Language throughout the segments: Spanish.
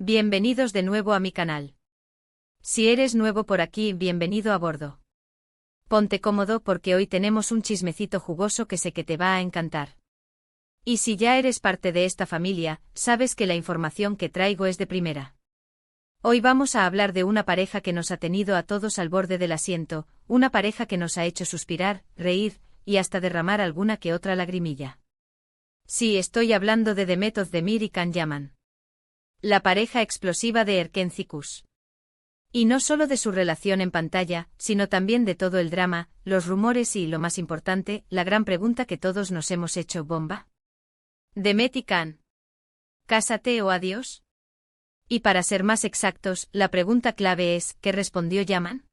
Bienvenidos de nuevo a mi canal. Si eres nuevo por aquí, bienvenido a bordo. Ponte cómodo porque hoy tenemos un chismecito jugoso que sé que te va a encantar. Y si ya eres parte de esta familia, sabes que la información que traigo es de primera. Hoy vamos a hablar de una pareja que nos ha tenido a todos al borde del asiento, una pareja que nos ha hecho suspirar, reír, y hasta derramar alguna que otra lagrimilla. Sí, estoy hablando de Demet Özdemir y Can Yaman. La pareja explosiva de Erken Cikus. Y no solo de su relación en pantalla, sino también de todo el drama, los rumores y, lo más importante, la gran pregunta que todos nos hemos hecho: ¿bomba? Demet y Can. ¿Cásate o adiós? Y para ser más exactos, la pregunta clave es: ¿qué respondió Yaman?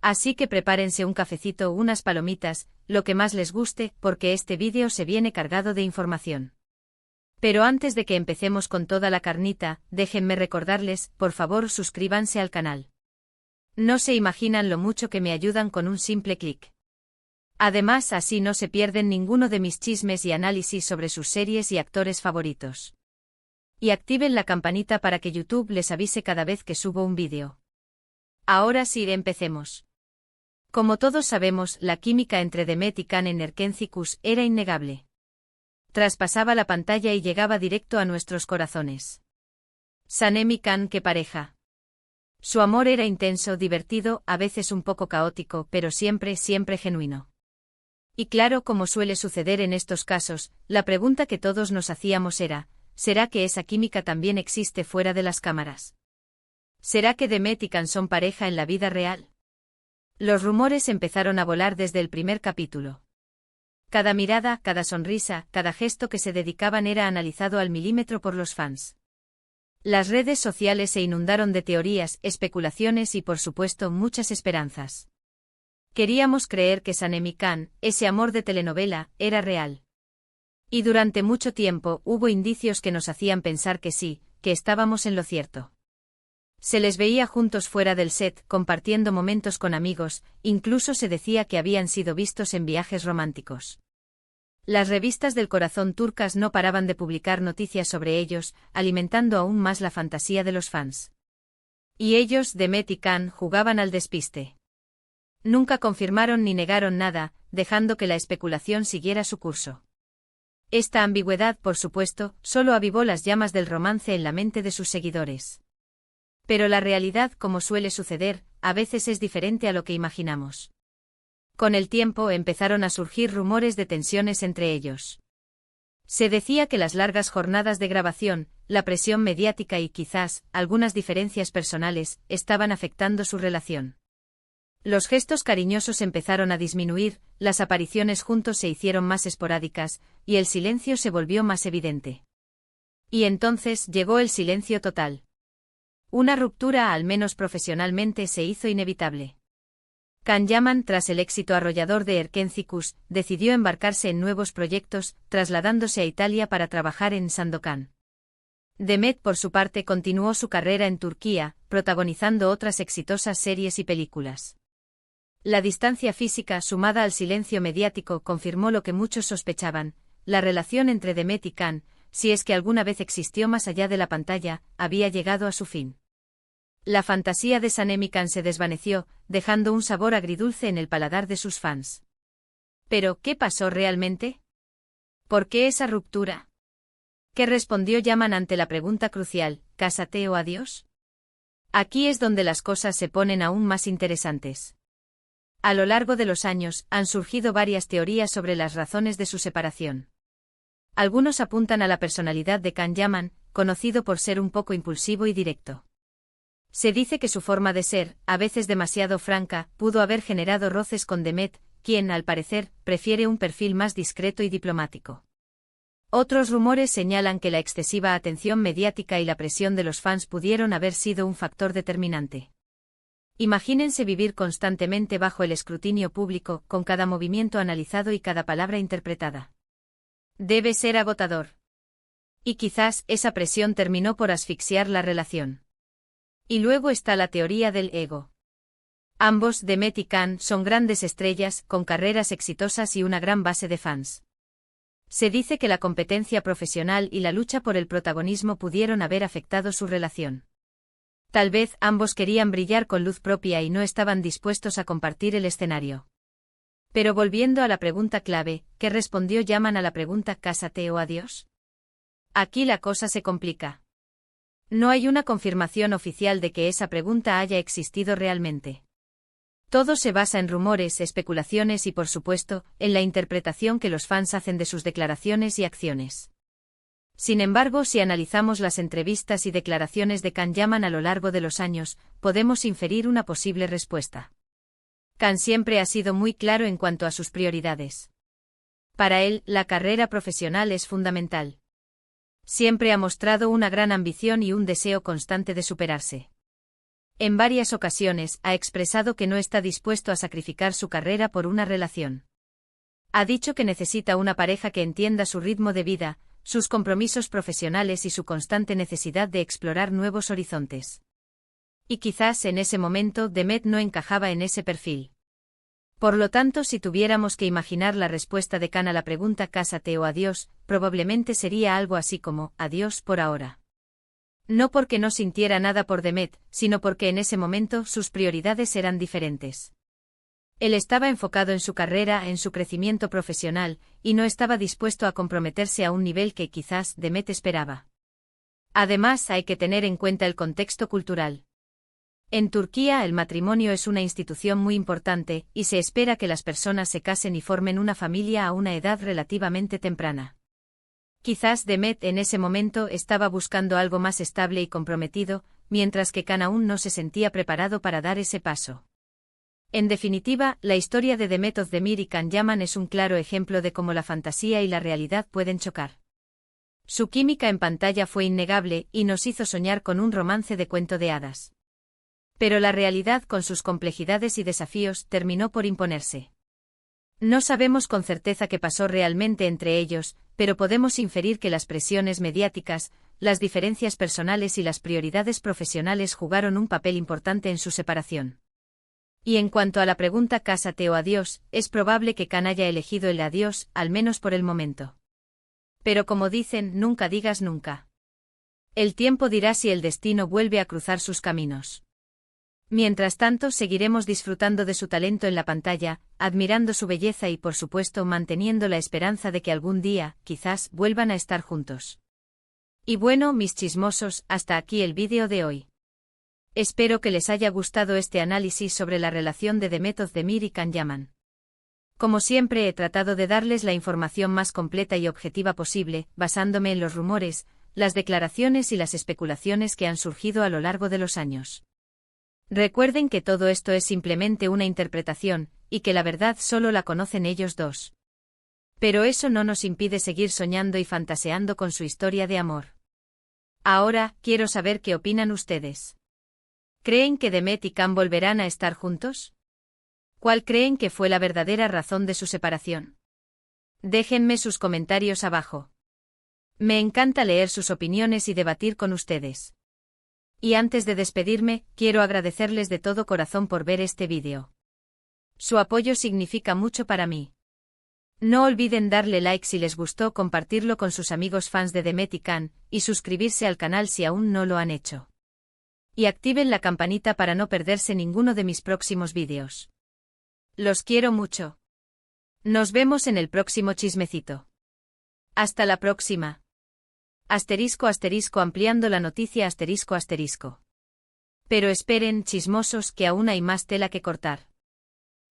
Así que prepárense un cafecito o unas palomitas, lo que más les guste, porque este vídeo se viene cargado de información. Pero antes de que empecemos con toda la carnita, déjenme recordarles, por favor suscríbanse al canal. No se imaginan lo mucho que me ayudan con un simple clic. Además, así no se pierden ninguno de mis chismes y análisis sobre sus series y actores favoritos. Y activen la campanita para que YouTube les avise cada vez que subo un vídeo. Ahora sí, empecemos. Como todos sabemos, la química entre Demet y Can en Erken Cikus era innegable. Traspasaba la pantalla y llegaba directo a nuestros corazones. Sanem y Can, qué pareja. Su amor era intenso, divertido, a veces un poco caótico, pero siempre genuino. Y claro, como suele suceder en estos casos, la pregunta que todos nos hacíamos era: ¿será que esa química también existe fuera de las cámaras? ¿Será que Demet y Can son pareja en la vida real? Los rumores empezaron a volar desde el primer capítulo. Cada mirada, cada sonrisa, cada gesto que se dedicaban era analizado al milímetro por los fans. Las redes sociales se inundaron de teorías, especulaciones y por supuesto muchas esperanzas. Queríamos creer que Sanem y Can, ese amor de telenovela, era real. Y durante mucho tiempo hubo indicios que nos hacían pensar que sí, que estábamos en lo cierto. Se les veía juntos fuera del set, compartiendo momentos con amigos, incluso se decía que habían sido vistos en viajes románticos. Las revistas del corazón turcas no paraban de publicar noticias sobre ellos, alimentando aún más la fantasía de los fans. Y ellos, Demet y Can, jugaban al despiste. Nunca confirmaron ni negaron nada, dejando que la especulación siguiera su curso. Esta ambigüedad, por supuesto, solo avivó las llamas del romance en la mente de sus seguidores. Pero la realidad, como suele suceder, a veces es diferente a lo que imaginamos. Con el tiempo empezaron a surgir rumores de tensiones entre ellos. Se decía que las largas jornadas de grabación, la presión mediática y quizás algunas diferencias personales estaban afectando su relación. Los gestos cariñosos empezaron a disminuir, las apariciones juntos se hicieron más esporádicas, y el silencio se volvió más evidente. Y entonces llegó el silencio total. Una ruptura, al menos profesionalmente, se hizo inevitable. Can Yaman, tras el éxito arrollador de Erken Cikus, decidió embarcarse en nuevos proyectos, trasladándose a Italia para trabajar en Sandokan. Demet, por su parte, continuó su carrera en Turquía, protagonizando otras exitosas series y películas. La distancia física, sumada al silencio mediático, confirmó lo que muchos sospechaban: la relación entre Demet y Can, si es que alguna vez existió más allá de la pantalla, había llegado a su fin. La fantasía de Sanem y Can se desvaneció, dejando un sabor agridulce en el paladar de sus fans. ¿Pero qué pasó realmente? ¿Por qué esa ruptura? ¿Qué respondió Yaman ante la pregunta crucial: ¿cásate o adiós? Aquí es donde las cosas se ponen aún más interesantes. A lo largo de los años, han surgido varias teorías sobre las razones de su separación. Algunos apuntan a la personalidad de Can Yaman, conocido por ser un poco impulsivo y directo. Se dice que su forma de ser, a veces demasiado franca, pudo haber generado roces con Demet, quien, al parecer, prefiere un perfil más discreto y diplomático. Otros rumores señalan que la excesiva atención mediática y la presión de los fans pudieron haber sido un factor determinante. Imagínense vivir constantemente bajo el escrutinio público, con cada movimiento analizado y cada palabra interpretada. Debe ser agotador. Y quizás esa presión terminó por asfixiar la relación. Y luego está la teoría del ego. Ambos, Demet y Can, son grandes estrellas, con carreras exitosas y una gran base de fans. Se dice que la competencia profesional y la lucha por el protagonismo pudieron haber afectado su relación. Tal vez ambos querían brillar con luz propia y no estaban dispuestos a compartir el escenario. Pero volviendo a la pregunta clave, ¿qué respondió Yaman a la pregunta «Cásate o adiós?» Aquí la cosa se complica. No hay una confirmación oficial de que esa pregunta haya existido realmente. Todo se basa en rumores, especulaciones y, por supuesto, en la interpretación que los fans hacen de sus declaraciones y acciones. Sin embargo, si analizamos las entrevistas y declaraciones de Can Yaman a lo largo de los años, podemos inferir una posible respuesta. Can siempre ha sido muy claro en cuanto a sus prioridades. Para él, la carrera profesional es fundamental. Siempre ha mostrado una gran ambición y un deseo constante de superarse. En varias ocasiones ha expresado que no está dispuesto a sacrificar su carrera por una relación. Ha dicho que necesita una pareja que entienda su ritmo de vida, sus compromisos profesionales y su constante necesidad de explorar nuevos horizontes. Y quizás en ese momento Demet no encajaba en ese perfil. Por lo tanto, si tuviéramos que imaginar la respuesta de Can a la pregunta «Cásate o adiós», probablemente sería algo así como «adiós por ahora». No porque no sintiera nada por Demet, sino porque en ese momento sus prioridades eran diferentes. Él estaba enfocado en su carrera, en su crecimiento profesional, y no estaba dispuesto a comprometerse a un nivel que quizás Demet esperaba. Además, hay que tener en cuenta el contexto cultural. En Turquía el matrimonio es una institución muy importante, y se espera que las personas se casen y formen una familia a una edad relativamente temprana. Quizás Demet en ese momento estaba buscando algo más estable y comprometido, mientras que Can aún no se sentía preparado para dar ese paso. En definitiva, la historia de Demet Özdemir y Can Yaman es un claro ejemplo de cómo la fantasía y la realidad pueden chocar. Su química en pantalla fue innegable y nos hizo soñar con un romance de cuento de hadas. Pero la realidad, con sus complejidades y desafíos, terminó por imponerse. No sabemos con certeza qué pasó realmente entre ellos, pero podemos inferir que las presiones mediáticas, las diferencias personales y las prioridades profesionales jugaron un papel importante en su separación. Y en cuanto a la pregunta «Cásate o adiós», es probable que Can haya elegido el adiós, al menos por el momento. Pero como dicen, nunca digas nunca. El tiempo dirá si el destino vuelve a cruzar sus caminos. Mientras tanto, seguiremos disfrutando de su talento en la pantalla, admirando su belleza y, por supuesto, manteniendo la esperanza de que algún día, quizás, vuelvan a estar juntos. Y bueno, mis chismosos, hasta aquí el vídeo de hoy. Espero que les haya gustado este análisis sobre la relación de Demet Özdemir y Can Yaman. Como siempre, he tratado de darles la información más completa y objetiva posible, basándome en los rumores, las declaraciones y las especulaciones que han surgido a lo largo de los años. Recuerden que todo esto es simplemente una interpretación, y que la verdad solo la conocen ellos dos. Pero eso no nos impide seguir soñando y fantaseando con su historia de amor. Ahora, quiero saber qué opinan ustedes. ¿Creen que Demet y Can volverán a estar juntos? ¿Cuál creen que fue la verdadera razón de su separación? Déjenme sus comentarios abajo. Me encanta leer sus opiniones y debatir con ustedes. Y antes de despedirme, quiero agradecerles de todo corazón por ver este vídeo. Su apoyo significa mucho para mí. No olviden darle like si les gustó, compartirlo con sus amigos fans de Demet y Can, y suscribirse al canal si aún no lo han hecho. Y activen la campanita para no perderse ninguno de mis próximos vídeos. Los quiero mucho. Nos vemos en el próximo chismecito. Hasta la próxima. *** ampliando la noticia ***. Pero esperen, chismosos, que aún hay más tela que cortar.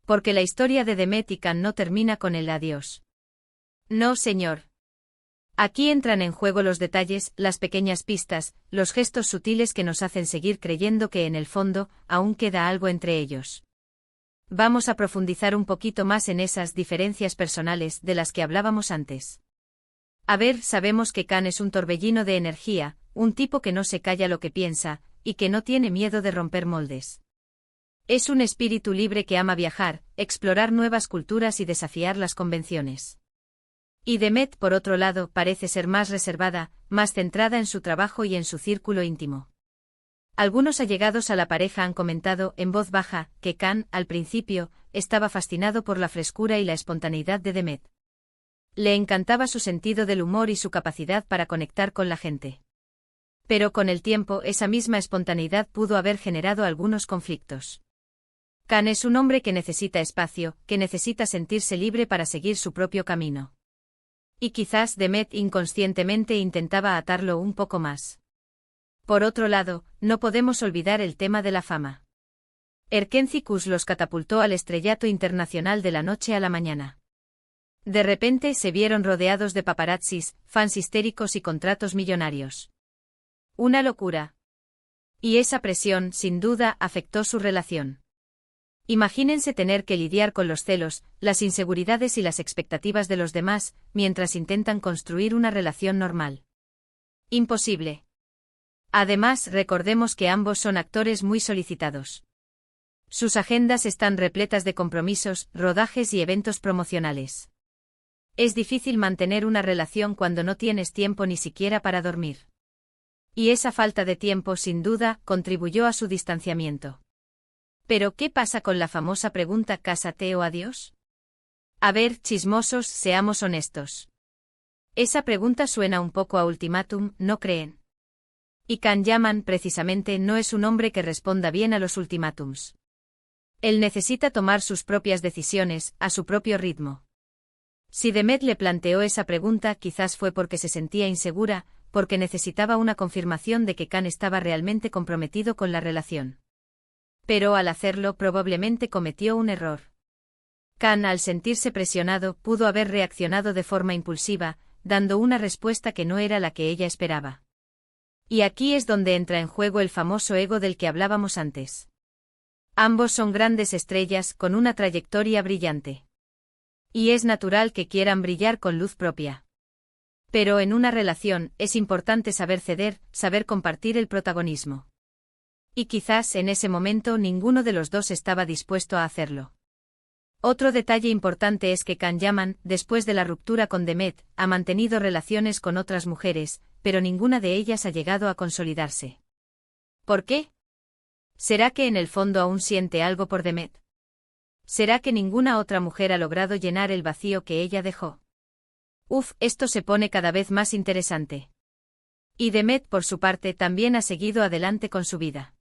Porque la historia de Demet y Can no termina con el adiós. No, señor. Aquí entran en juego los detalles, las pequeñas pistas, los gestos sutiles que nos hacen seguir creyendo que en el fondo, aún queda algo entre ellos. Vamos a profundizar un poquito más en esas diferencias personales de las que hablábamos antes. A ver, sabemos que Can es un torbellino de energía, un tipo que no se calla lo que piensa, y que no tiene miedo de romper moldes. Es un espíritu libre que ama viajar, explorar nuevas culturas y desafiar las convenciones. Y Demet, por otro lado, parece ser más reservada, más centrada en su trabajo y en su círculo íntimo. Algunos allegados a la pareja han comentado, en voz baja, que Can, al principio, estaba fascinado por la frescura y la espontaneidad de Demet. Le encantaba su sentido del humor y su capacidad para conectar con la gente. Pero con el tiempo esa misma espontaneidad pudo haber generado algunos conflictos. Khan es un hombre que necesita espacio, que necesita sentirse libre para seguir su propio camino. Y quizás Demet inconscientemente intentaba atarlo un poco más. Por otro lado, no podemos olvidar el tema de la fama. Erkencikus los catapultó al estrellato internacional de la noche a la mañana. De repente se vieron rodeados de paparazzis, fans histéricos y contratos millonarios. Una locura. Y esa presión, sin duda, afectó su relación. Imagínense tener que lidiar con los celos, las inseguridades y las expectativas de los demás, mientras intentan construir una relación normal. Imposible. Además, recordemos que ambos son actores muy solicitados. Sus agendas están repletas de compromisos, rodajes y eventos promocionales. Es difícil mantener una relación cuando no tienes tiempo ni siquiera para dormir. Y esa falta de tiempo, sin duda, contribuyó a su distanciamiento. Pero, ¿qué pasa con la famosa pregunta «¿Cásate o adiós?» A ver, chismosos, seamos honestos. Esa pregunta suena un poco a ultimátum, ¿no creen? Y Khan Yaman, precisamente, no es un hombre que responda bien a los ultimátums. Él necesita tomar sus propias decisiones, a su propio ritmo. Si Demet le planteó esa pregunta, quizás fue porque se sentía insegura, porque necesitaba una confirmación de que Khan estaba realmente comprometido con la relación. Pero al hacerlo probablemente cometió un error. Khan, al sentirse presionado, pudo haber reaccionado de forma impulsiva, dando una respuesta que no era la que ella esperaba. Y aquí es donde entra en juego el famoso ego del que hablábamos antes. Ambos son grandes estrellas, con una trayectoria brillante. Y es natural que quieran brillar con luz propia. Pero en una relación, es importante saber ceder, saber compartir el protagonismo. Y quizás en ese momento ninguno de los dos estaba dispuesto a hacerlo. Otro detalle importante es que Khan Yaman, después de la ruptura con Demet, ha mantenido relaciones con otras mujeres, pero ninguna de ellas ha llegado a consolidarse. ¿Por qué? ¿Será que en el fondo aún siente algo por Demet? ¿Será que ninguna otra mujer ha logrado llenar el vacío que ella dejó? Esto se pone cada vez más interesante. Y Demet, por su parte, también ha seguido adelante con su vida.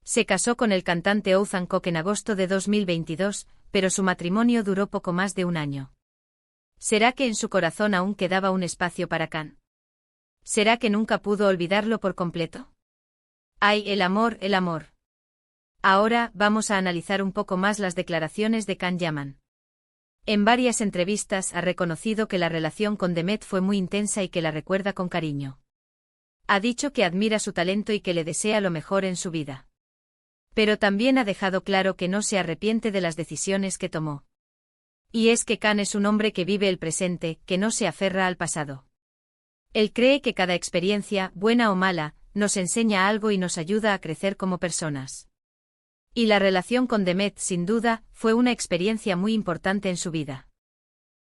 Se casó con el cantante Oğuzhan Koç en agosto de 2022, pero su matrimonio duró poco más de un año. ¿Será que en su corazón aún quedaba un espacio para Khan? ¿Será que nunca pudo olvidarlo por completo? ¡Ay, el amor, el amor! Ahora, vamos a analizar un poco más las declaraciones de Khan Yaman. En varias entrevistas ha reconocido que la relación con Demet fue muy intensa y que la recuerda con cariño. Ha dicho que admira su talento y que le desea lo mejor en su vida. Pero también ha dejado claro que no se arrepiente de las decisiones que tomó. Y es que Khan es un hombre que vive el presente, que no se aferra al pasado. Él cree que cada experiencia, buena o mala, nos enseña algo y nos ayuda a crecer como personas. Y la relación con Demet, sin duda, fue una experiencia muy importante en su vida.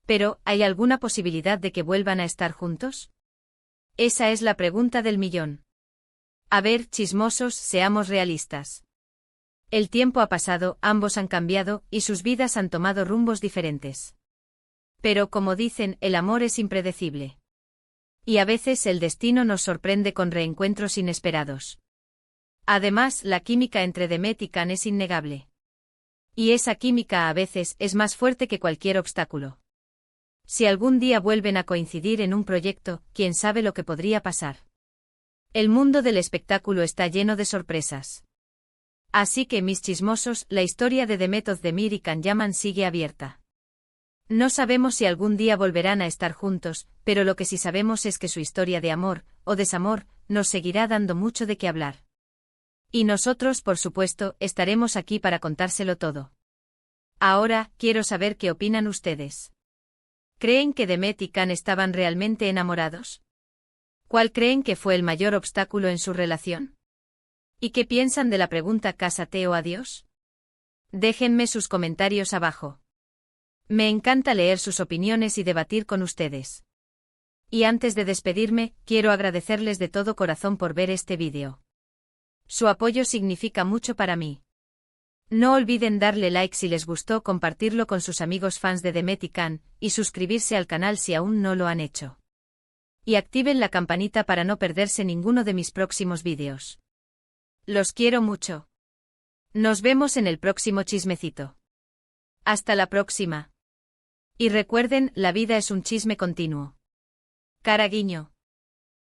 Pero, ¿hay alguna posibilidad de que vuelvan a estar juntos? Esa es la pregunta del millón. A ver, chismosos, seamos realistas. El tiempo ha pasado, ambos han cambiado, y sus vidas han tomado rumbos diferentes. Pero como dicen, el amor es impredecible. Y a veces el destino nos sorprende con reencuentros inesperados. Además, la química entre Demet y Khan es innegable. Y esa química a veces es más fuerte que cualquier obstáculo. Si algún día vuelven a coincidir en un proyecto, quién sabe lo que podría pasar. El mundo del espectáculo está lleno de sorpresas. Así que, mis chismosos, la historia de Demet Özdemir y Khan Yaman sigue abierta. No sabemos si algún día volverán a estar juntos, pero lo que sí sabemos es que su historia de amor, o desamor, nos seguirá dando mucho de qué hablar. Y nosotros, por supuesto, estaremos aquí para contárselo todo. Ahora, quiero saber qué opinan ustedes. ¿Creen que Demet y Khan estaban realmente enamorados? ¿Cuál creen que fue el mayor obstáculo en su relación? ¿Y qué piensan de la pregunta «¿Cásate o adiós?» Déjenme sus comentarios abajo. Me encanta leer sus opiniones y debatir con ustedes. Y antes de despedirme, quiero agradecerles de todo corazón por ver este vídeo. Su apoyo significa mucho para mí. No olviden darle like si les gustó, compartirlo con sus amigos fans de Demet y Can, y suscribirse al canal si aún no lo han hecho. Y activen la campanita para no perderse ninguno de mis próximos vídeos. Los quiero mucho. Nos vemos en el próximo chismecito. Hasta la próxima. Y recuerden, la vida es un chisme continuo. Cara guiño.